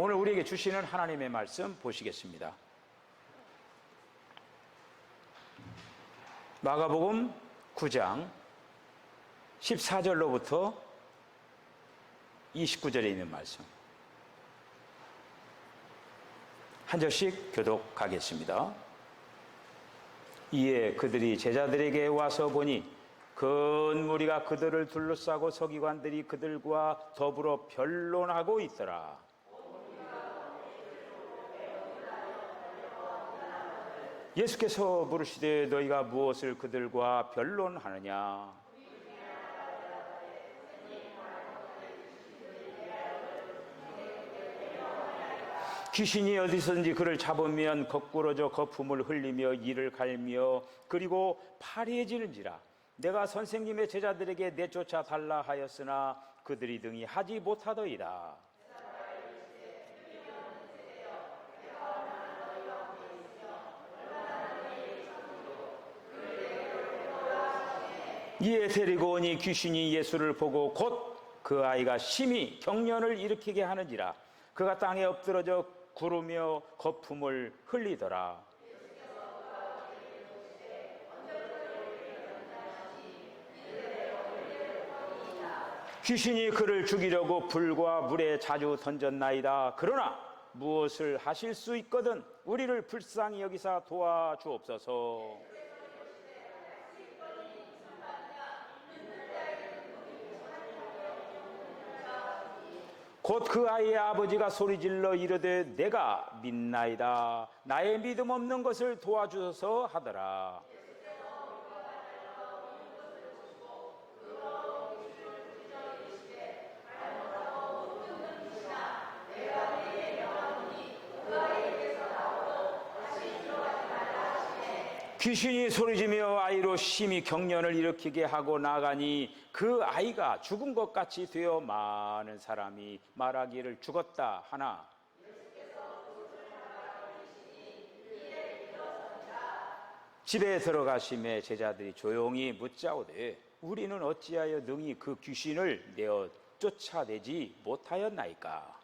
오늘 우리에게 주시는 하나님의 말씀 보시겠습니다. 마가복음 9장 14절로부터 29절에 있는 말씀 한 절씩 교독하겠습니다. 이에 그들이 제자들에게 와서 보니 큰 무리가 그들을 둘러싸고 서기관들이 그들과 더불어 변론하고 있더라. 예수께서 물으시되 너희가 무엇을 그들과 변론하느냐? 귀신이 어디서든지 그를 잡으면 거꾸러져 거품을 흘리며 이를 갈며 그리고 파리해지는지라. 내가 선생님의 제자들에게 내쫓아 달라 하였으나 그들이 등이 하지 못하더이다. 이에 데리고 오니 귀신이 예수를 보고 곧 그 아이가 심히 경련을 일으키게 하는지라. 그가 땅에 엎드러져 구르며 거품을 흘리더라. 귀신이 그를 죽이려고 불과 물에 자주 던졌나이다. 그러나 무엇을 하실 수 있거든 우리를 불쌍히 여기사 도와주옵소서. 곧 그 아이의 아버지가 소리질러 이르되 내가 믿나이다. 나의 믿음 없는 것을 도와주소서 하더라. 귀신이 소리지며 아이로 심히 경련을 일으키게 하고 나가니 그 아이가 죽은 것 같이 되어 많은 사람이 말하기를 죽었다 하나 집에 들어가심에 제자들이 조용히 묻자오되 우리는 어찌하여 능히 그 귀신을 내어 쫓아내지 못하였나이까?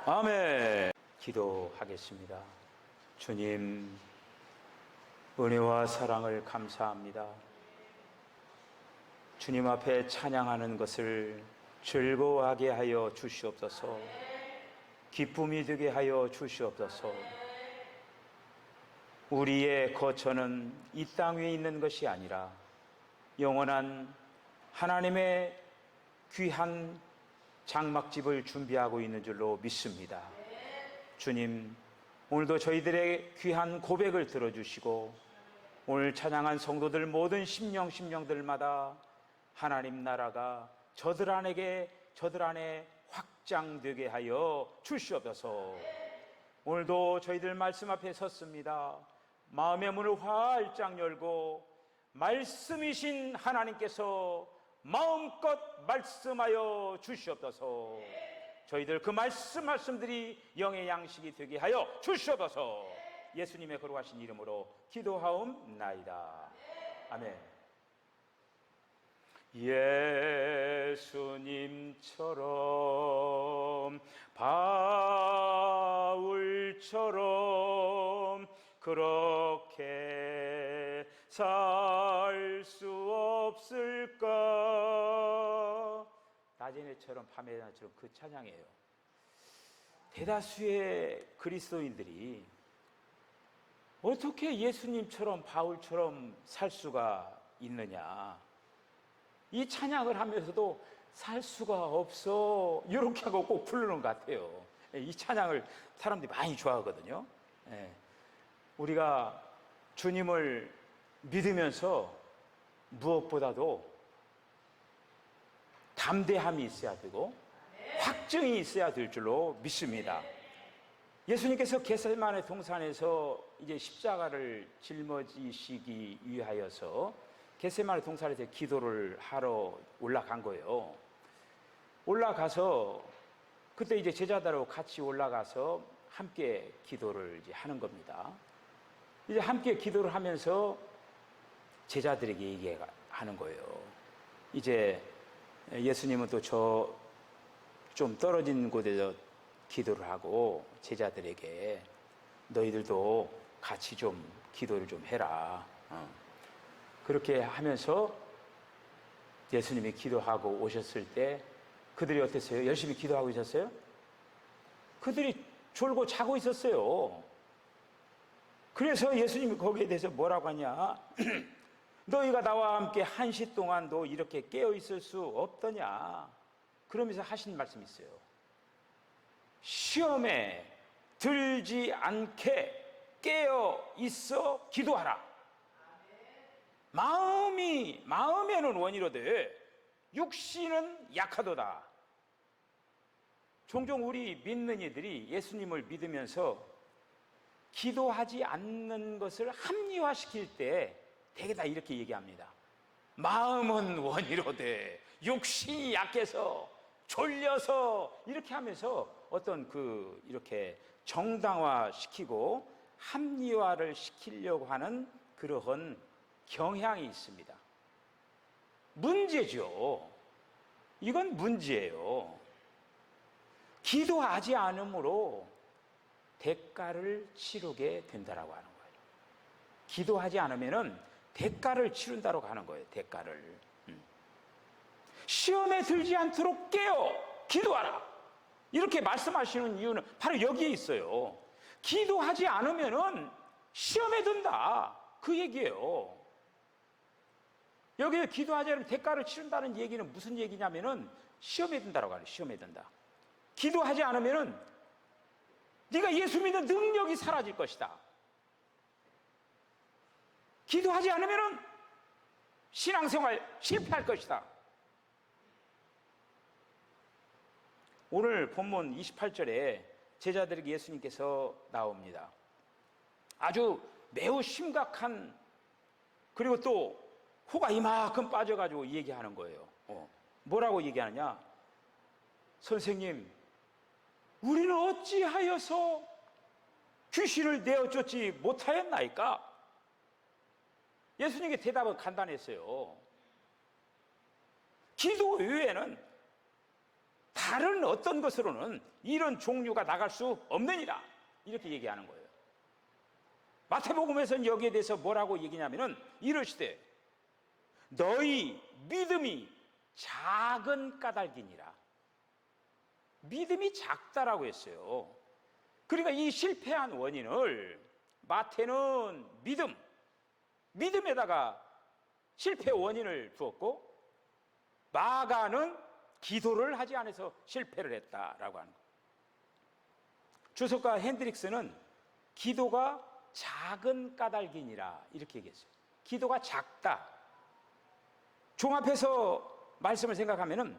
아멘. 기도하겠습니다. 주님, 은혜와 사랑을 감사합니다. 주님 앞에 찬양하는 것을 즐거워하게 하여 주시옵소서. 기쁨이 되게 하여 주시옵소서. 우리의 거처는 이 땅 위에 있는 것이 아니라 영원한 하나님의 귀한 장막집을 준비하고 있는 줄로 믿습니다. 주님, 오늘도 저희들의 귀한 고백을 들어주시고 오늘 찬양한 성도들 모든 심령들마다 하나님 나라가 저들 안에 확장되게 하여 주시옵소서. 오늘도 저희들 말씀 앞에 섰습니다. 마음의 문을 활짝 열고 말씀이신 하나님께서 마음껏 말씀하여 주시옵소서. 저희들 그 말씀들이 영의 양식이 되게 하여 주시옵소서. 예수님의 거룩하신 이름으로 기도하옵나이다. 아멘. 예수님처럼 바울처럼 그렇게 살 수 없을까? 낮에처럼 밤에처럼 그 찬양이에요. 대다수의 그리스도인들이 어떻게 예수님처럼 바울처럼 살 수가 있느냐? 이 찬양을 하면서도 살 수가 없어 이렇게 하고 꼭 부르는 것 같아요. 이 찬양을 사람들이 많이 좋아하거든요. 우리가 주님을 믿으면서 무엇보다도 담대함이 있어야 되고 확증이 있어야 될 줄로 믿습니다. 예수님께서 겟세마네 동산에서 이제 십자가를 짊어지시기 위하여서 겟세마네 동산에서 기도를 하러 올라간 거예요. 올라가서 그때 이제 제자들하고 같이 올라가서 함께 기도를 이제 하는 겁니다. 이제 함께 기도를 하면서 제자들에게 얘기하는 거예요. 이제 예수님은 또 저 좀 떨어진 곳에서 기도를 하고 제자들에게 너희들도 같이 좀 기도를 좀 해라. 그렇게 하면서 예수님이 기도하고 오셨을 때 그들이 어땠어요? 열심히 기도하고 있었어요? 그들이 졸고 자고 있었어요. 그래서 예수님이 거기에 대해서 뭐라고 하냐? 너희가 나와 함께 1시 동안도 이렇게 깨어 있을 수 없더냐? 그러면서 하신 말씀이 있어요. 시험에 들지 않게 깨어 있어 기도하라. 마음에는 원이로되 육신은 약하도다. 종종 우리 믿는 이들이 예수님을 믿으면서 기도하지 않는 것을 합리화시킬 때 되게 다 이렇게 얘기합니다. 마음은 원이로되 육신이 약해서 졸려서 이렇게 하면서 어떤 이렇게 정당화시키고 합리화를 시키려고 하는 그러한 경향이 있습니다. 문제죠. 이건 문제예요. 기도하지 않으므로 대가를 치르게 된다라고 하는 거예요. 기도하지 않으면은 대가를 치른다고 하는 거예요. 대가를. 시험에 들지 않도록 깨어 기도하라. 이렇게 말씀하시는 이유는 바로 여기에 있어요. 기도하지 않으면은 시험에 든다. 그 얘기예요. 여기에 기도하지 않으면 대가를 치른다는 얘기는 무슨 얘기냐면은 시험에 든다라고 하는 거예요. 시험에 든다. 기도하지 않으면은 네가 예수 믿는 능력이 사라질 것이다. 기도하지 않으면은 신앙생활 실패할 것이다. 오늘 본문 28절에 제자들에게 예수님께서 나옵니다. 아주 매우 심각한, 그리고 또 호가 이만큼 빠져가지고 얘기하는 거예요. 뭐라고 얘기하느냐? 선생님, 우리는 어찌하여서 귀신을 내어 쫓지 못하였나이까? 예수님의 대답은 간단했어요. 기도 외에는 다른 어떤 것으로는 이런 종류가 나갈 수 없느니라. 이렇게 얘기하는 거예요. 마태복음에서는 여기에 대해서 뭐라고 얘기냐면은 이러시되 너희 믿음이 작은 까닭이니라. 믿음이 작다라고 했어요. 그러니까 이 실패한 원인을 마태는 믿음에다가 실패 원인을 두었고, 마가는 기도를 하지 않아서 실패를 했다라고 하는 거예요. 주석가 핸드릭스는 기도가 작은 까닭이니라 이렇게 얘기했어요. 기도가 작다. 종합해서 말씀을 생각하면은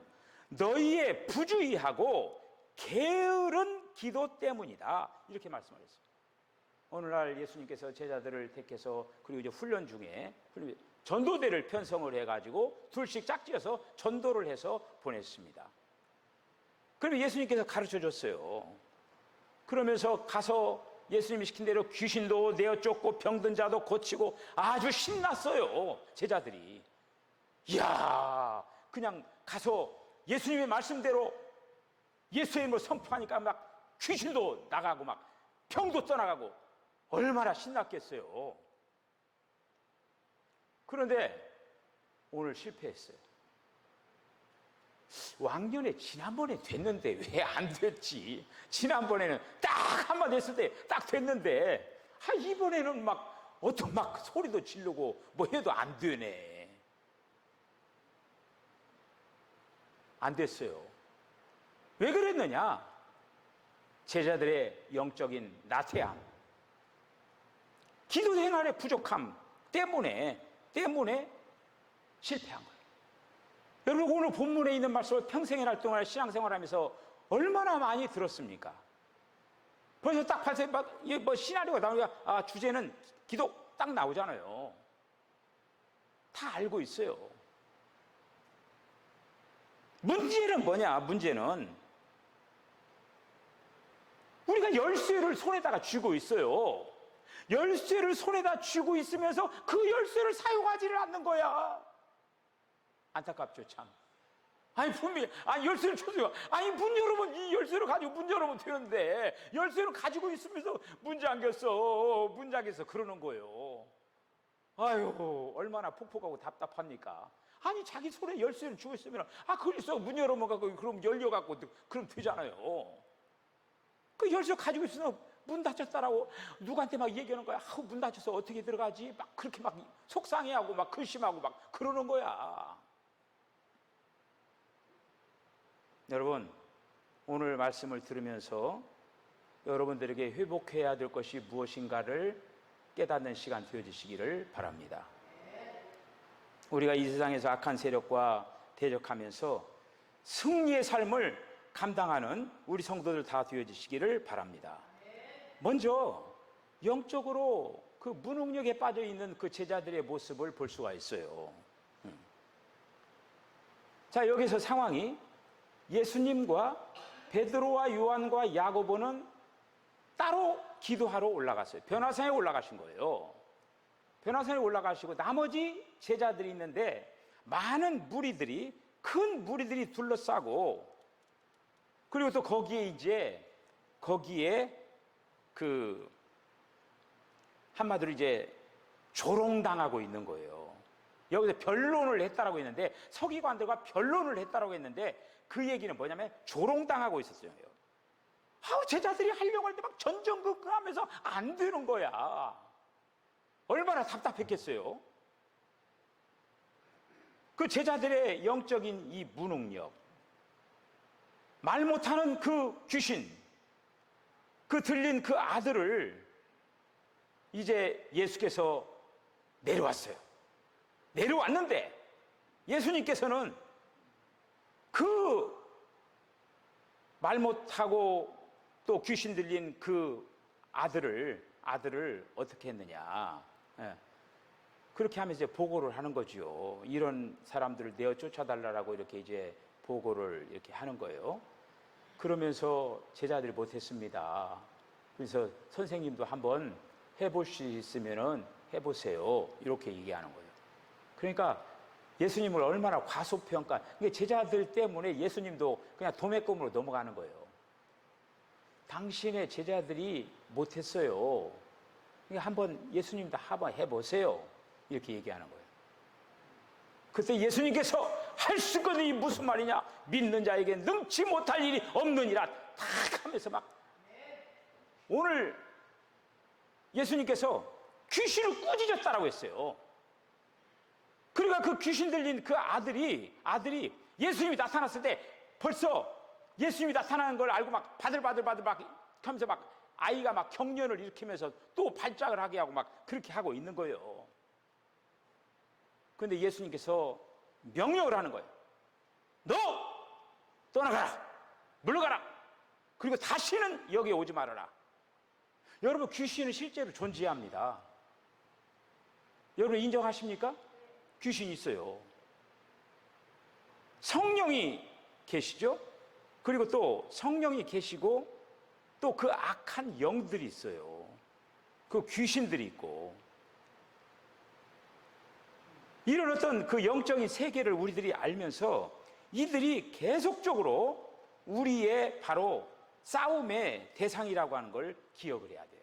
너희의 부주의하고 게으른 기도 때문이다 이렇게 말씀을 했어요. 오늘날 예수님께서 제자들을 택해서 그리고 이제 훈련 중에 전도대를 편성을 해가지고 둘씩 짝지어서 전도를 해서 보냈습니다. 그러면 예수님께서 가르쳐 줬어요. 그러면서 가서 예수님이 시킨 대로 귀신도 내어 쫓고 병든 자도 고치고 아주 신났어요. 제자들이. 이야, 그냥 가서 예수님의 말씀대로 예수의 이름으로 선포하니까 막 귀신도 나가고 막 병도 떠나가고 얼마나 신났겠어요. 그런데 오늘 실패했어요. 왕년에 지난번에 됐는데 왜 안 됐지? 지난번에는 딱 한마디 했을 때 딱 됐는데 이번에는 막 어떤 막 소리도 지르고 뭐 해도 안 되네. 안 됐어요. 왜 그랬느냐? 제자들의 영적인 나태함, 기도 생활의 부족함 때문에 실패한 거예요. 여러분, 오늘 본문에 있는 말씀을 평생의 날 동안 신앙생활하면서 얼마나 많이 들었습니까? 벌써 딱 봐서 뭐 시나리오가 나오니까 주제는 기도 딱 나오잖아요. 다 알고 있어요. 문제는 뭐냐? 문제는 우리가 열쇠를 손에다가 쥐고 있어요. 열쇠를 손에다 쥐고 있으면서 그 열쇠를 사용하지를 않는 거야. 안타깝죠, 참. 아니, 분명히, 열쇠를 줬어요. 아니, 문 열으면, 이 열쇠를 가지고 문 열으면 되는데, 열쇠를 가지고 있으면서 문 잠겼어. 그러는 거예요. 아유, 얼마나 폭폭하고 답답합니까? 아니, 자기 손에 열쇠를 주고 있으면, 그래서 문 열어면 갖고, 그럼 열려갖고, 그럼 되잖아요. 그 열쇠 가지고 있으면 문 닫혔다라고 누구한테 막 얘기하는 거야. 문 닫혀서 어떻게 들어가지? 막 그렇게 막 속상해하고 막 근심하고 막 그러는 거야. 여러분, 오늘 말씀을 들으면서 여러분들에게 회복해야 될 것이 무엇인가를 깨닫는 시간 되어지시기를 바랍니다. 우리가 이 세상에서 악한 세력과 대적하면서 승리의 삶을 감당하는 우리 성도들 다 되어지시기를 바랍니다. 먼저 영적으로 그 무능력에 빠져 있는 그 제자들의 모습을 볼 수가 있어요. 자, 여기서 상황이 예수님과 베드로와 요한과 야고보는 따로 기도하러 올라갔어요. 변화산에 올라가신 거예요. 변화산에 올라가시고 나머지 제자들이 있는데 많은 무리들이, 큰 무리들이 둘러싸고, 그리고 또 거기에 한마디로 이제 조롱당하고 있는 거예요. 여기서 변론을 했다라고 했는데, 서기관들과 변론을 했다라고 했는데, 그 얘기는 뭐냐면 조롱당하고 있었어요. 제자들이 하려고 할 때 막 전전긍긍하면서 안 되는 거야. 얼마나 답답했겠어요. 그 제자들의 영적인 이 무능력, 말 못하는 그 귀신, 그 들린 그 아들을 이제 예수께서 내려왔어요. 내려왔는데 예수님께서는 그 말 못하고 또 귀신 들린 그 아들을 어떻게 했느냐. 그렇게 하면서 보고를 하는 거죠. 이런 사람들을 내어 쫓아달라고 이렇게 이제 보고를 이렇게 하는 거예요. 그러면서 제자들이 못했습니다. 그래서 선생님도 한번 해볼 수 있으면은 해보세요. 이렇게 얘기하는 거예요. 그러니까 예수님을 얼마나 과소평가, 제자들 때문에 예수님도 그냥 도매금으로 넘어가는 거예요. 당신의 제자들이 못했어요. 한번 예수님도 한번 해보세요. 이렇게 얘기하는 거예요. 그때 예수님께서 할 수 있거든요. 무슨 말이냐? 믿는 자에게 능치 못할 일이 없느니라 탁 하면서 막, 오늘 예수님께서 귀신을 꾸짖었다라고 했어요. 그러니까 그 귀신 들린 그 아들이 예수님이 나타났을 때 벌써 예수님이 나타나는 걸 알고 막 바들바들 막 하면서 막 아이가 막 경련을 일으키면서 또 발작을 하게 하고 막 그렇게 하고 있는 거예요. 그런데 예수님께서 명령을 하는 거예요. 너 떠나가라, 물러가라, 그리고 다시는 여기에 오지 말아라. 여러분, 귀신은 실제로 존재합니다. 여러분 인정하십니까? 귀신이 있어요. 성령이 계시죠? 그리고 또 성령이 계시고 또 그 악한 영들이 있어요. 그 귀신들이 있고, 이런 어떤 그 영적인 세계를 우리들이 알면서 이들이 계속적으로 우리의 바로 싸움의 대상이라고 하는 걸 기억을 해야 돼요.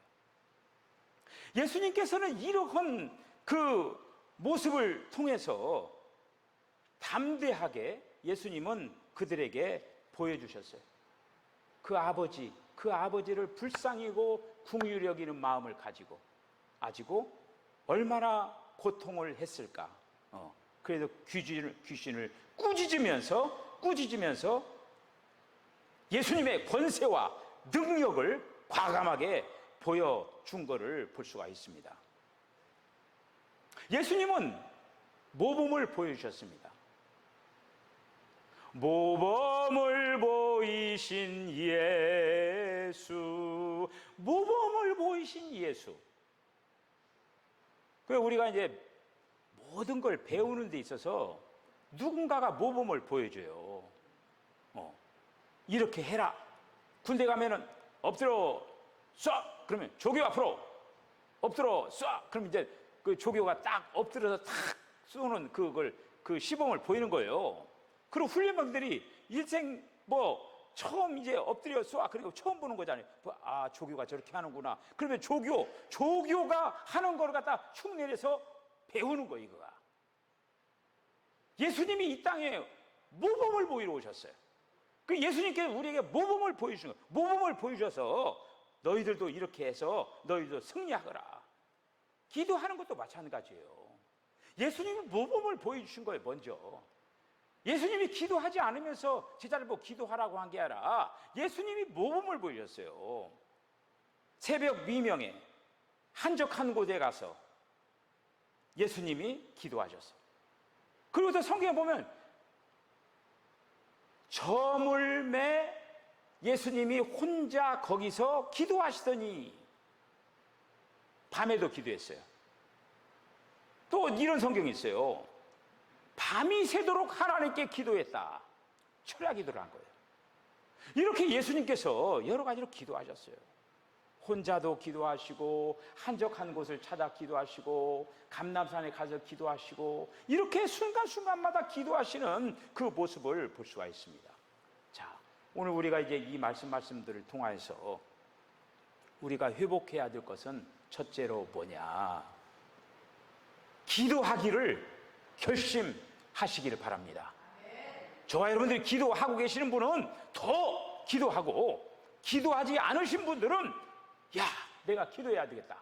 예수님께서는 이러한 그 모습을 통해서 담대하게 예수님은 그들에게 보여주셨어요. 그 아버지를 불쌍히고 긍휼히 여기는 마음을 가지고 얼마나 고통을 했을까. 그래도 귀신을 꾸짖으면서 예수님의 권세와 능력을 과감하게 보여준 것을 볼 수가 있습니다. 예수님은 모범을 보여주셨습니다. 모범을 보이신 예수, 모범을 보이신 예수. 그래서 우리가 이제 모든 걸 배우는 데 있어서 누군가가 모범을 보여줘요. 이렇게 해라. 군대 가면은 엎드려 쏴! 그러면 조교 앞으로 엎드려 쏴! 그러면 이제 그 조교가 딱 엎드려서 탁 쏘는 그걸 그 시범을 보이는 거예요. 그리고 훈련병들이 일생 처음 이제 엎드려 쏘아 그리고 처음 보는 거잖아요. 아, 조교가 저렇게 하는구나. 그러면 조교가 하는 걸 갖다 흉내내서 배우는 거예요, 이거가. 예수님이 이 땅에 모범을 보이러 오셨어요. 그 예수님께서 우리에게 모범을 보여주신 거예요. 모범을 보여주셔서 너희들도 이렇게 해서 너희들도 승리하거라. 기도하는 것도 마찬가지예요. 예수님이 모범을 보여주신 거예요, 먼저. 예수님이 기도하지 않으면서 제자를 보고 기도하라고 한 게 아니라 예수님이 모범을 보여줬어요. 새벽 미명에 한적한 곳에 가서 예수님이 기도하셨어요. 그리고서 성경에 보면 저물매 예수님이 혼자 거기서 기도하시더니 밤에도 기도했어요. 또 이런 성경이 있어요. 밤이 새도록 하나님께 기도했다. 철야 기도를 한 거예요. 이렇게 예수님께서 여러 가지로 기도하셨어요. 혼자도 기도하시고 한적한 곳을 찾아 기도하시고 감람산에 가서 기도하시고 이렇게 순간순간마다 기도하시는 그 모습을 볼 수가 있습니다. 자, 오늘 우리가 이제 이 말씀들을 통해서 우리가 회복해야 될 것은 첫째로 뭐냐? 기도하기를 결심하시기를 바랍니다. 저와 여러분들이 기도하고 계시는 분은 더 기도하고, 기도하지 않으신 분들은 야, 내가 기도해야 되겠다.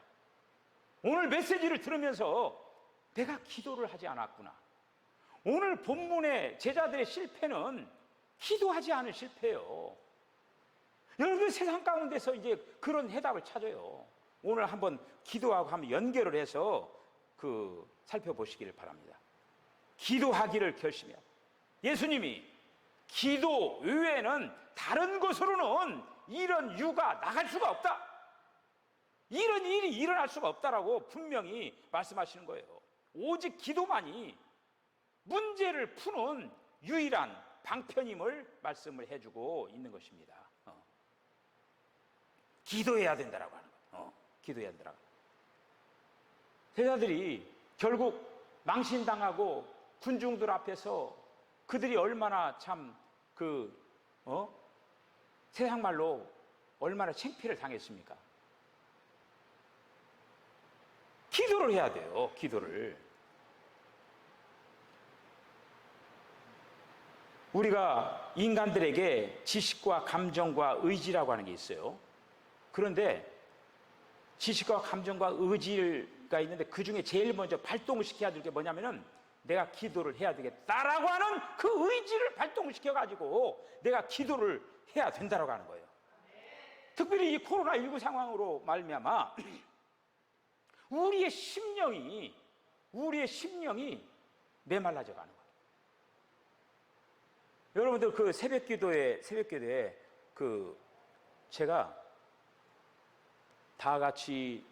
오늘 메시지를 들으면서 내가 기도를 하지 않았구나. 오늘 본문의 제자들의 실패는 기도하지 않은 실패예요. 여러분 세상 가운데서 이제 그런 해답을 찾아요. 오늘 한번 기도하고 한번 연결을 해서 살펴보시기를 바랍니다. 기도하기를 결심해요. 예수님이 기도 외에는 다른 것으로는 이런 유가 나갈 수가 없다. 이런 일이 일어날 수가 없다라고 분명히 말씀하시는 거예요. 오직 기도만이 문제를 푸는 유일한 방편임을 말씀을 해주고 있는 것입니다. 기도해야 된다라고 하는 거예요. 기도해야 된다라고. 제자들이 결국 망신당하고 군중들 앞에서 그들이 얼마나 참 세상 말로 얼마나 창피를 당했습니까? 기도를 해야 돼요. 기도를. 우리가 인간들에게 지식과 감정과 의지라고 하는 게 있어요. 그런데 지식과 감정과 의지가 있는데 그 중에 제일 먼저 발동시켜야 될 게 뭐냐면은 내가 기도를 해야 되겠다라고 하는 그 의지를 발동시켜가지고 내가 기도를 해야 된다라고 하는 거예요. 특별히 이 코로나19 상황으로 말미암아 우리의 심령이 메말라져 가는 거예요. 여러분들 그 새벽기도에 제가 다 같이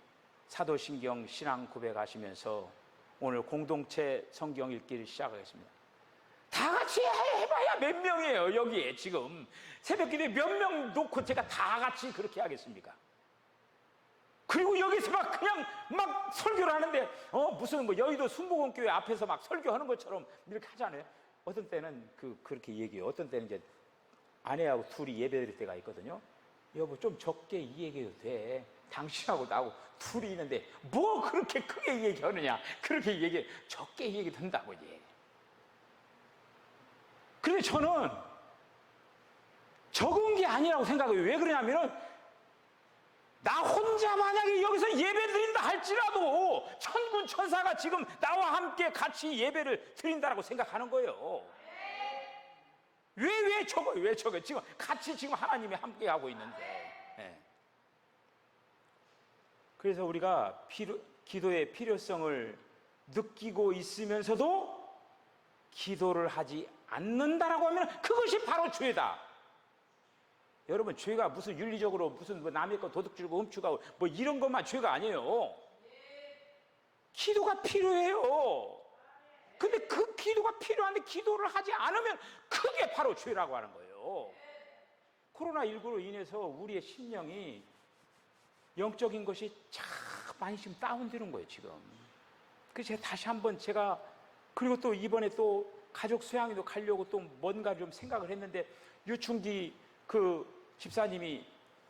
사도신경 신앙 고백하시면서 오늘 공동체 성경 읽기를 시작하겠습니다. 다 같이 해봐야 몇 명이에요, 여기에 지금. 새벽기도에 몇 명 놓고 제가 다 같이 그렇게 하겠습니까? 그리고 여기서 그냥 설교를 하는데, 무슨 여의도 순복음교회 앞에서 설교하는 것처럼 이렇게 하잖아요. 어떤 때는 그렇게 얘기해요. 어떤 때는 이제 아내하고 둘이 예배드릴 때가 있거든요. 여보, 좀 적게 얘기해도 돼. 당신하고 나하고 둘이 있는데 뭐 그렇게 크게 얘기하느냐. 그렇게 얘기해. 적게 얘기 된다고 이제. 근데 저는 적은 게 아니라고 생각해요. 왜 그러냐면은 나 혼자 만약에 여기서 예배 드린다 할지라도 천군 천사가 지금 나와 함께 같이 예배를 드린다라고 생각하는 거예요. 왜 적어요? 지금 같이 지금 하나님이 함께 하고 있는데. 네. 그래서 우리가 기도의 필요성을 느끼고 있으면서도 기도를 하지 않는다라고 하면 그것이 바로 죄다. 여러분, 죄가 무슨 윤리적으로 무슨 남의 거 도둑 질고 훔치고 이런 것만 죄가 아니에요. 기도가 필요해요. 근데 그 기도가 필요한데 기도를 하지 않으면 그게 바로 죄라고 하는 거예요. 코로나19로 인해서 우리의 심령이 영적인 것이 참 많이 지금 다운되는 거예요, 지금. 그래서 다시 한번 제가 그리고 또 이번에 또 가족 수양회도 가려고 또 뭔가 좀 생각을 했는데, 유충기 그 집사님이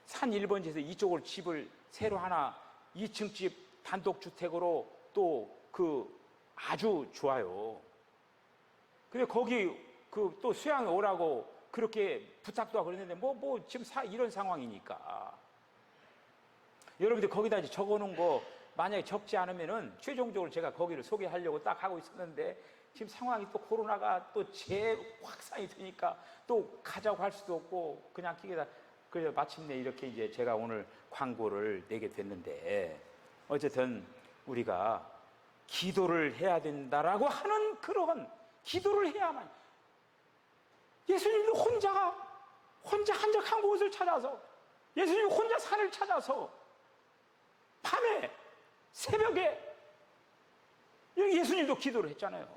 산 1번지에서 이쪽으로 집을 새로 하나 2층 집 단독주택으로 또 그 아주 좋아요. 그래 거기 그 또 수양회 오라고 그렇게 부탁도 하고 그랬는데 뭐 지금 이런 상황이니까 여러분들 거기다 이제 적어놓은 거 만약에 적지 않으면은 최종적으로 제가 거기를 소개하려고 딱 하고 있었는데, 지금 상황이 또 코로나가 또 재확산이 되니까 또 가자고 할 수도 없고 그냥 기계다. 그래서 마침내 이렇게 이제 제가 오늘 광고를 내게 됐는데, 어쨌든 우리가 기도를 해야 된다라고 하는 그러한 기도를 해야만, 예수님도 혼자 한적한 곳을 찾아서, 예수님 혼자 산을 찾아서 밤에 새벽에 여기 예수님도 기도를 했잖아요.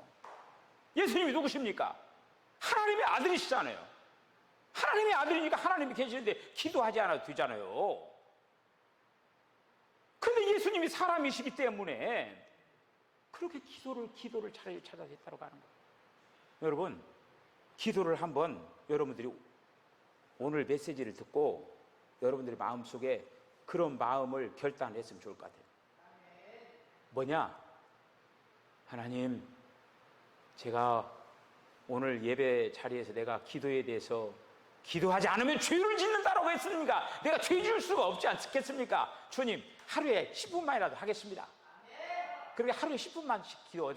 예수님이 누구십니까? 하나님의 아들이시잖아요. 하나님의 아들이니까 하나님이 계시는데 기도하지 않아도 되잖아요. 그런데 예수님이 사람이시기 때문에 그렇게 기도를 잘 찾아서 했다고 하는 거예요. 여러분, 기도를 한번 여러분들이 오늘 메시지를 듣고 여러분들의 마음속에 그런 마음을 결단했으면 좋을 것 같아요. 뭐냐? 하나님, 제가 오늘 예배 자리에서 내가 기도에 대해서 기도하지 않으면 죄를 짓는다라고 했으니까 내가 죄 지을 수가 없지 않겠습니까? 주님, 하루에 10분만이라도 하겠습니다. 그렇게 하루에 10분만씩 기도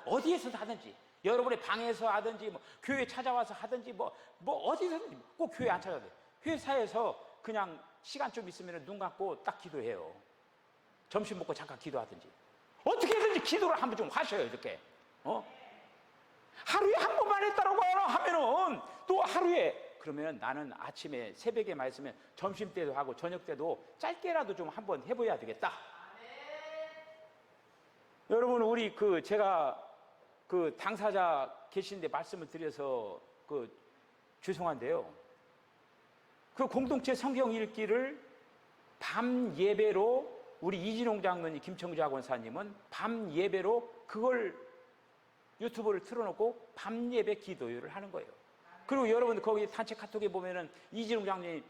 어디에서든 하든지, 여러분의 방에서 하든지, 뭐 교회 찾아와서 하든지, 뭐 어디서든지, 꼭 교회 안 찾아도 돼요. 회사에서 그냥 시간 좀 있으면 눈 감고 딱 기도해요. 점심 먹고 잠깐 기도하든지, 어떻게든지 기도를 한번 좀 하셔요. 이렇게 하루에 한 번만 했다라고 하면은 또 하루에, 그러면 나는 아침에 새벽에 말씀에 점심 때도 하고 저녁 때도 짧게라도 좀 한번 해봐야 되겠다. 여러분, 우리 제가 당사자 계신데 말씀을 드려서 죄송한데요. 공동체 성경 읽기를 밤 예배로, 우리 이진홍 장로님, 김청주 학원사님은 밤 예배로 그걸 유튜브를 틀어놓고 밤 예배 기도회를 하는 거예요. 그리고 여러분 거기 단체 카톡에 보면은 이진홍 장로님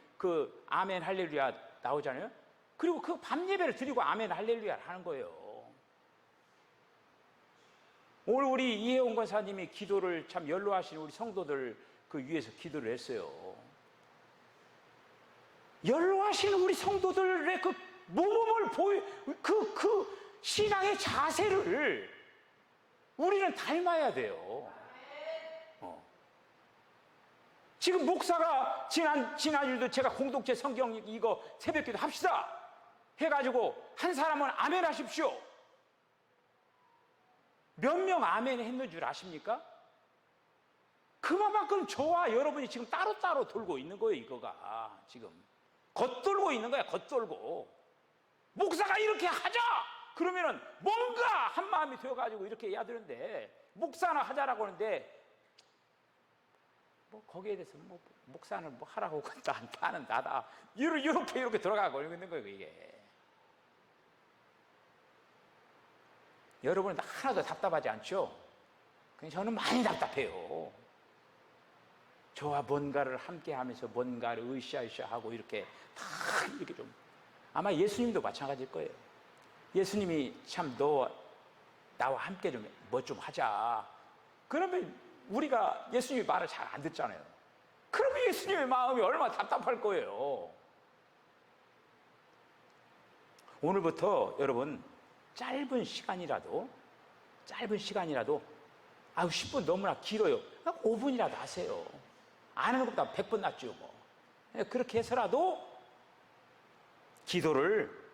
아멘 할렐루야 나오잖아요. 그리고 밤 예배를 드리고 아멘 할렐루야를 하는 거예요. 오늘 우리 이혜원 권사님이 기도를 참 연로하신 우리 성도들 위해서 기도를 했어요. 연로하신 우리 성도들의 몸을 신앙의 자세를 우리는 닮아야 돼요. 지금 목사가 지난주도 제가 공동체 성경 이거 새벽기도 합시다 해가지고 한 사람은 아멘 하십시오. 몇 명 아멘 했는 줄 아십니까? 그만큼 저와 여러분이 지금 따로따로 돌고 있는 거예요. 이거가 지금 겉돌고 있는 거야. 겉돌고. 목사가 이렇게 하자 그러면은 뭔가 한 마음이 되어가지고 이렇게 해야 되는데, 목사나 하자라고 하는데 거기에 대해서 목사는 하라고 나는 나다 이렇게 들어가고 있는 거예요. 이게 여러분은 하나도 답답하지 않죠? 저는 많이 답답해요. 저와 뭔가를 함께 하면서 뭔가를 으쌰으쌰하고 이렇게 좀, 아마 예수님도 마찬가지일 거예요. 예수님이 참 나와 함께 좀 하자. 그러면 우리가 예수님의 말을 잘 안 듣잖아요. 그러면 예수님의 마음이 얼마나 답답할 거예요. 오늘부터 여러분 짧은 시간이라도 10분 너무나 길어요. 5분이라도 하세요. 안 하는 것보다 100번 낫죠. 그렇게 해서라도 기도를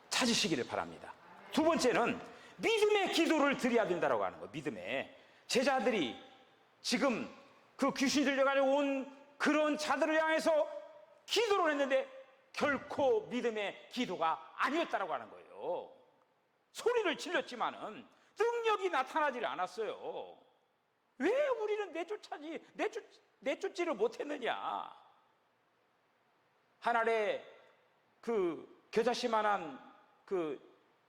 찾으시기를 바랍니다. 두 번째는 믿음의 기도를 드려야 된다고 하는 거예요. 믿음의. 제자들이 지금 귀신 들려가지고 온 그런 자들을 향해서 기도를 했는데 결코 믿음의 기도가 아니었다고 하는 거예요. 소리를 질렀지만은 능력이 나타나지 않았어요. 왜 우리는 내쫓지를 못했느냐? 하나의 겨자씨만한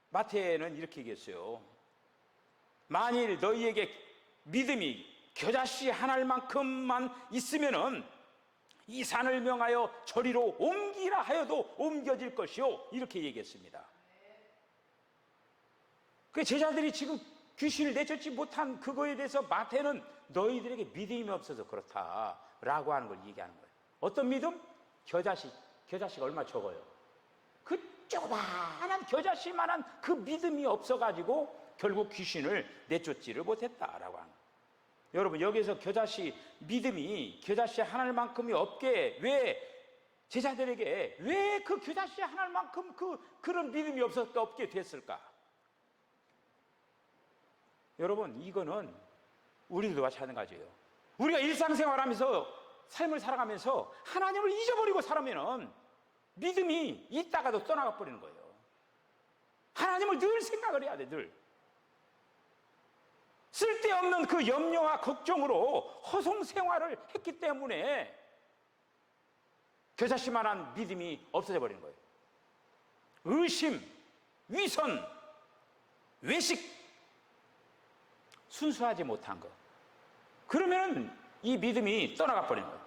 마태는 이렇게 얘기했어요. 만일 너희에게 믿음이 겨자씨 한 알만큼만 있으면은 이 산을 명하여 저리로 옮기라 하여도 옮겨질 것이요, 이렇게 얘기했습니다. 그 제자들이 지금 귀신을 내쫓지 못한 그거에 대해서 마태는 너희들에게 믿음이 없어서 그렇다라고 하는 걸 얘기하는 거예요. 어떤 믿음? 겨자씨가 얼마 적어요. 그 조그마한 겨자씨만한 그 믿음이 없어가지고 결국 귀신을 내쫓지를 못했다라고 하는 거예요. 여러분, 여기서 겨자씨 믿음이 겨자씨 한 알만큼이 없게, 왜 제자들에게 왜 그 겨자씨 한 알만큼 그런 믿음이 없게 됐을까? 여러분, 이거는 우리도 마찬가지예요. 우리가 일상생활하면서 삶을 살아가면서 하나님을 잊어버리고 살면은 믿음이 있다가도 떠나가 버리는 거예요. 하나님을 늘 생각을 해야 돼, 늘. 쓸데없는 그 염려와 걱정으로 허송 생활을 했기 때문에 겨자씨만한 믿음이 없어져 버리는 거예요. 의심, 위선, 외식, 순수하지 못한 것. 그러면 이 믿음이 떠나가 버리는 거예요.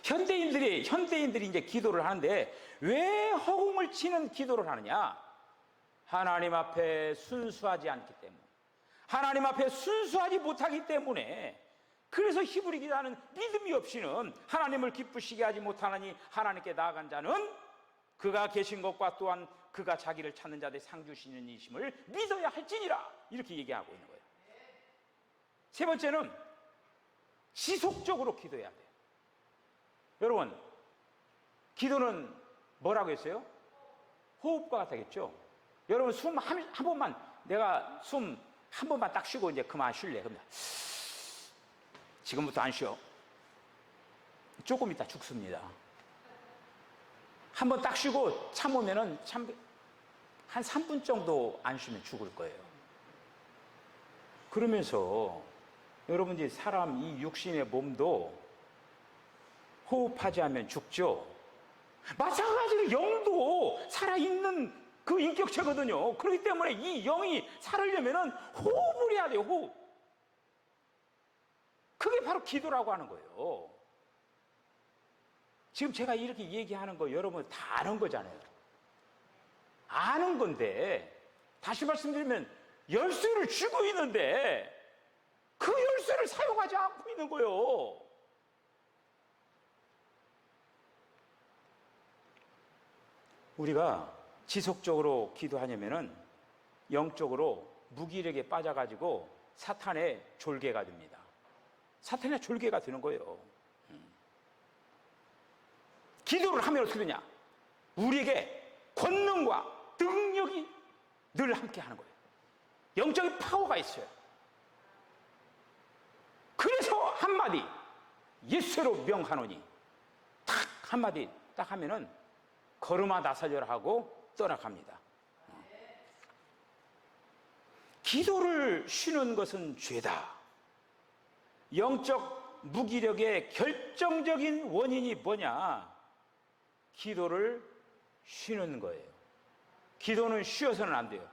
현대인들이 이제 기도를 하는데 왜 허공을 치는 기도를 하느냐? 하나님 앞에 순수하지 않기 때문에, 하나님 앞에 순수하지 못하기 때문에, 그래서 히브리 기자는 믿음이 없이는 하나님을 기쁘시게 하지 못하나니 하나님께 나아간 자는 그가 계신 것과 또한 그가 자기를 찾는 자들의 상 주시는 이심을 믿어야 할지니라, 이렇게 얘기하고 있는 거예요. 세 번째는 지속적으로 기도해야 돼요. 여러분, 기도는 뭐라고 했어요? 호흡과 같겠죠? 여러분, 숨 한 번만, 내가 숨 한 번만 딱 쉬고 이제 그만 쉴래. 그러면 지금부터 안 쉬어. 조금 있다 죽습니다. 한 번 딱 쉬고 참으면은 한 3분 정도 안 쉬면 죽을 거예요. 그러면서 여러분들이 사람 이 육신의 몸도 호흡하지 않으면 죽죠. 마찬가지로 영도 살아있는 그 인격체거든요. 그렇기 때문에 이 영이 살으려면 호흡을 해야 돼요. 호흡. 그게 바로 기도라고 하는 거예요. 지금 제가 이렇게 얘기하는 거 여러분 다 아는 거잖아요. 아는 건데, 다시 말씀드리면 열쇠를 쥐고 있는데 그 열쇠를 사용하지 않고 있는 거예요. 우리가 지속적으로 기도하려면은 영적으로 무기력에 빠져가지고 사탄의 졸개가 됩니다. 사탄의 졸개가 되는 거예요. 기도를 하면 어떻게 되냐? 우리에게 권능과 능력이 늘 함께 하는 거예요. 영적인 파워가 있어요. 그래서 한마디 예수로 명하노니 딱 한마디 딱 하면은 걸음아 나살려라 하고 떠나갑니다. 기도를 쉬는 것은 죄다. 영적 무기력의 결정적인 원인이 뭐냐? 기도를 쉬는 거예요. 기도는 쉬어서는 안 돼요.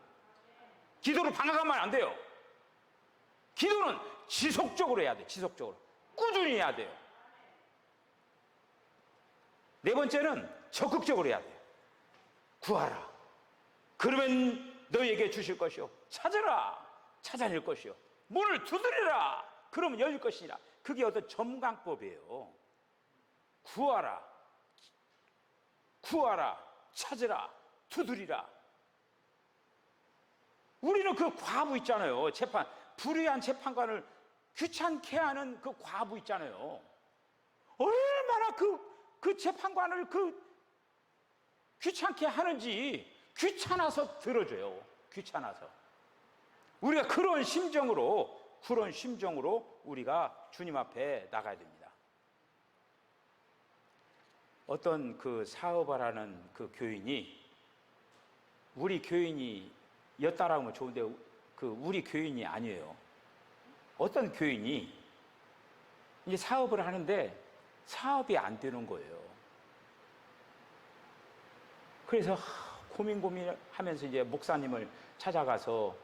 기도를 방황하면 안 돼요. 기도는 지속적으로 해야 돼요. 지속적으로. 꾸준히 해야 돼요. 네 번째는 적극적으로 해야 돼요. 구하라. 그러면 너희에게 주실 것이요. 찾으라. 찾아낼 것이요. 문을 두드리라. 그러면 열릴 것이니라. 그게 어떤 점강법이에요. 구하라. 구하라. 찾으라. 두드리라. 우리는 그 과부 있잖아요. 불의한 재판관을 귀찮게 하는 그 과부 있잖아요. 얼마나 그 재판관을 귀찮게 하는지 귀찮아서 들어줘요. 귀찮아서. 우리가 그런 심정으로 우리가 주님 앞에 나가야 됩니다. 어떤 그 사업을 하는 그 교인이, 우리 교인이였다라고 하면 좋은데 우리 교인이 아니에요. 어떤 교인이 이제 사업을 하는데 사업이 안 되는 거예요. 그래서 고민하면서 이제 목사님을 찾아가서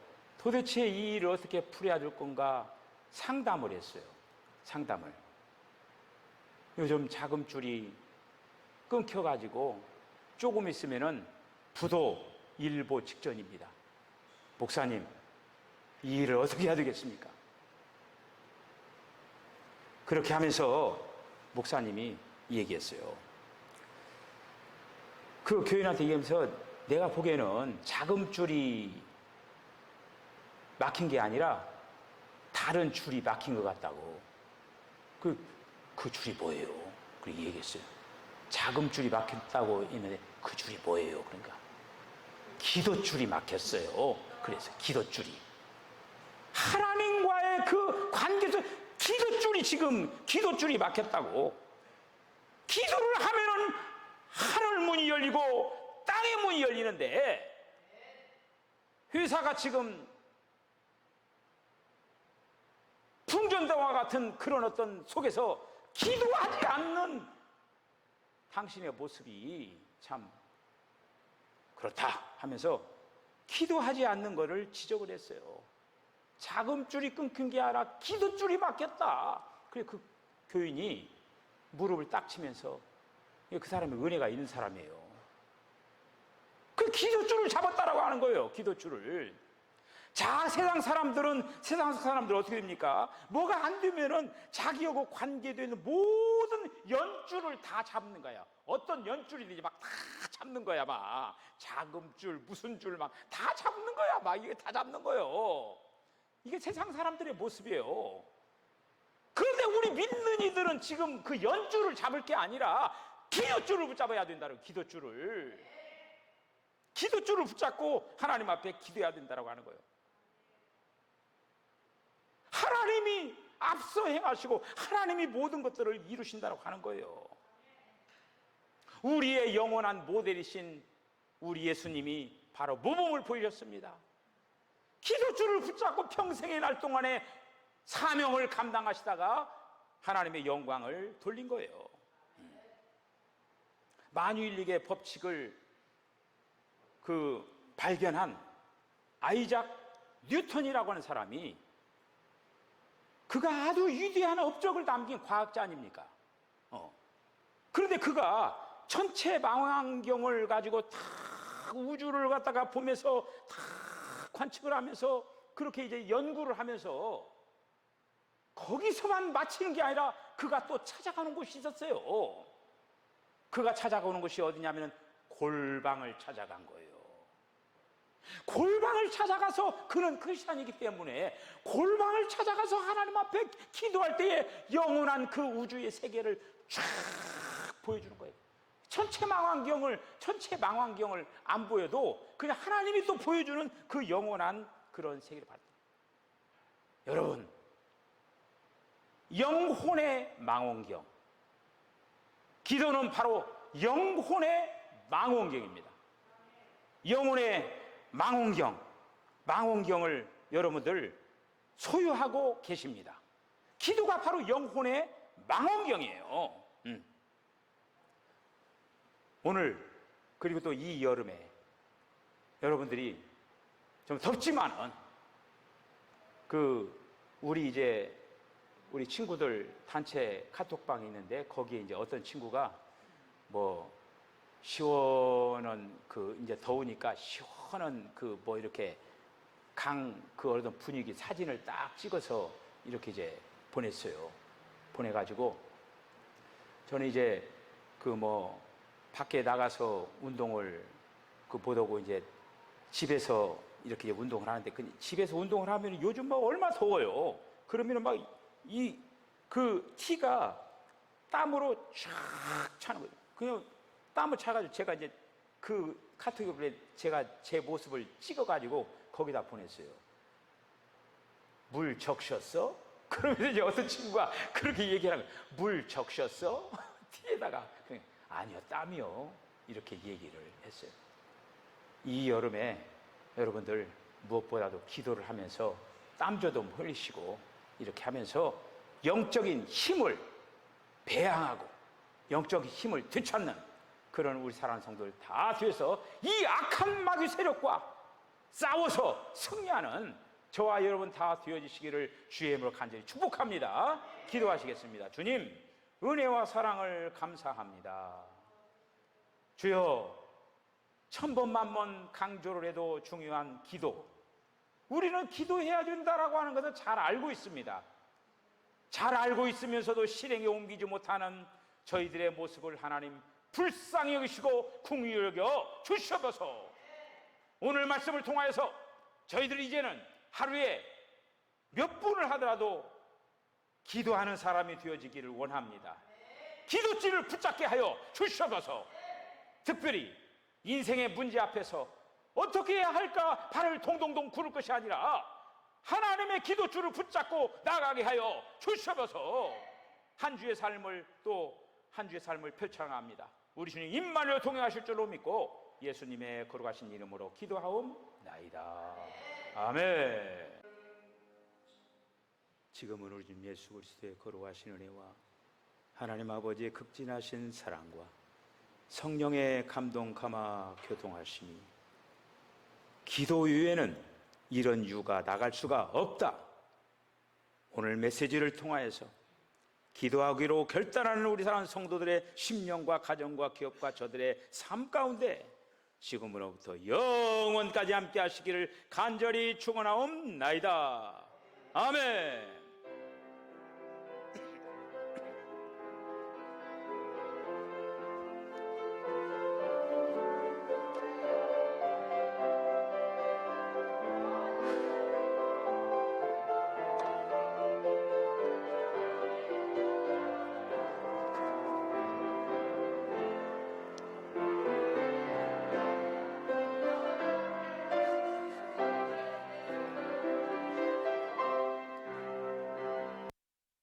도대체 이 일을 어떻게 풀어야 될 건가 상담을 했어요. 상담을. 요즘 자금줄이 끊겨가지고 조금 있으면은 부도 일보 직전입니다. 목사님, 이 일을 어떻게 해야 되겠습니까? 그렇게 하면서 목사님이 얘기했어요. 그 교인한테 얘기하면서 내가 보기에는 자금줄이 막힌 게 아니라 다른 줄이 막힌 것 같다고. 그 줄이 뭐예요? 그렇게 얘기했어요. 자금줄이 막혔다고 했는데 그 줄이 뭐예요? 그러니까 기도줄이 막혔어요. 그래서 기도줄이 하나님과의 그 관계에서 기도줄이 막혔다고. 기도를 하면은 하늘 문이 열리고 땅의 문이 열리는데 회사가 지금 풍전등과 같은 그런 어떤 속에서 기도하지 않는 당신의 모습이 참 그렇다 하면서 기도하지 않는 것을 지적을 했어요. 자금줄이 끊긴 게 아니라 기도줄이 막혔다. 그래 그 교인이 무릎을 딱 치면서 그 사람이 은혜가 있는 사람이에요. 그 기도줄을 잡았다라고 하는 거예요. 기도줄을. 자, 세상 사람들 어떻게 됩니까? 뭐가 안 되면은 자기하고 관계되는 모든 연줄을 다 잡는 거야. 어떤 연줄이든지 막 다 잡는 거야, 막. 자금줄, 무슨 줄 막 다 잡는 거야, 막. 이게 다 잡는 거예요. 이게 세상 사람들의 모습이에요. 그런데 우리 믿는 이들은 지금 그 연줄을 잡을 게 아니라 기도줄을 붙잡아야 된다고. 기도줄을 붙잡고 하나님 앞에 기도해야 된다고 하는 거예요. 하나님이 앞서 행하시고 하나님이 모든 것들을 이루신다고 하는 거예요. 우리의 영원한 모델이신 우리 예수님이 바로 모범을 보이셨습니다. 기도줄을 붙잡고 평생의 날 동안에 사명을 감당하시다가 하나님의 영광을 돌린 거예요. 만유인력의 법칙을 발견한 아이작 뉴턴이라고 하는 사람이 그가 아주 위대한 업적을 남긴 과학자 아닙니까? 그런데 그가 천체 망원경을 가지고 다 우주를 갖다가 보면서 다 관측을 하면서 그렇게 이제 연구를 하면서 거기서만 마치는 게 아니라 그가 또 찾아가는 곳이 있었어요. 그가 찾아가는 곳이 어디냐면 골방을 찾아간 거예요. 골방을 찾아가서 그는 크리스찬이기 때문에 골방을 찾아가서 하나님 앞에 기도할 때에 영원한 그 우주의 세계를 쫙 보여주는 거예요. 천체 망원경을 안 보여도 그냥 하나님이 또 보여주는 그 영원한 그런 세계를 봤다. 여러분, 영혼의 망원경, 기도는 바로 영혼의 망원경입니다. 영혼의 망원경을 여러분들 소유하고 계십니다. 기도가 바로 영혼의 망원경이에요. 오늘 그리고 또 이 여름에 여러분들이 좀 덥지만은 우리 친구들 단체 카톡방이 있는데 거기에 이제 어떤 친구가 시원한 이제 더우니까 시원한 이렇게 어떤 분위기 사진을 딱 찍어서 이렇게 이제 보냈어요. 보내가지고 저는 이제 밖에 나가서 운동을 못하고 이제 집에서 이렇게 운동을 하는데 집에서 운동을 하면 요즘 얼마나 더워요. 그러면 티가 땀으로 쫙 차는 거예요. 그냥 땀을 차가지고 제가 이제 카톡에 제가 제 모습을 찍어가지고 거기다 보냈어요. 물 적셨어? 그러면서 이제 어떤 친구가 그렇게 얘기하는 거예요. 물 적셨어? 티에다가 아니요, 땀이요. 이렇게 얘기를 했어요. 이 여름에 여러분들 무엇보다도 기도를 하면서 땀도 좀 흘리시고 이렇게 하면서 영적인 힘을 배양하고 영적인 힘을 되찾는 그런 우리 사랑하는 성도들 다 뒤에서 이 악한 마귀 세력과 싸워서 승리하는 저와 여러분 다 되어지시기를 주의 이름으로 간절히 축복합니다. 기도하시겠습니다. 주님, 은혜와 사랑을 감사합니다. 주여, 1000번 강조를 해도 중요한 기도, 우리는 기도해야 된다라고 하는 것을 잘 알고 있습니다. 잘 알고 있으면서도 실행에 옮기지 못하는 저희들의 모습을 하나님 불쌍히 여기시고 긍휼히 여겨 주시옵소서. 오늘 말씀을 통하여서 저희들이 이제는 하루에 몇 분을 하더라도 기도하는 사람이 되어지기를 원합니다. 기도줄을 붙잡게 하여 주시옵소서. 특별히 인생의 문제 앞에서 어떻게 해야 할까 발을 동동동 구를 것이 아니라 하나님의 기도줄을 붙잡고 나가게 하여 주시옵소서. 한 주의 삶을 또 한 주의 삶을 펼쳐나갑니다. 우리 주님 임마누엘 동행하실 줄로 믿고 예수님의 거룩하신 이름으로 기도하옵나이다. 아멘. 지금은 우리 주님 예수 그리스도의 거룩하신 은혜와 하나님 아버지의 극진하신 사랑과 성령의 감동 감화 교통하심이, 기도 이외에는 이런 유가 나갈 수가 없다. 오늘 메시지를 통하여서 기도하기로 결단하는 우리 사랑하는 성도들의 심령과 가정과 기업과 저들의 삶 가운데 지금으로부터 영원까지 함께 하시기를 간절히 축원하옵나이다. 아멘.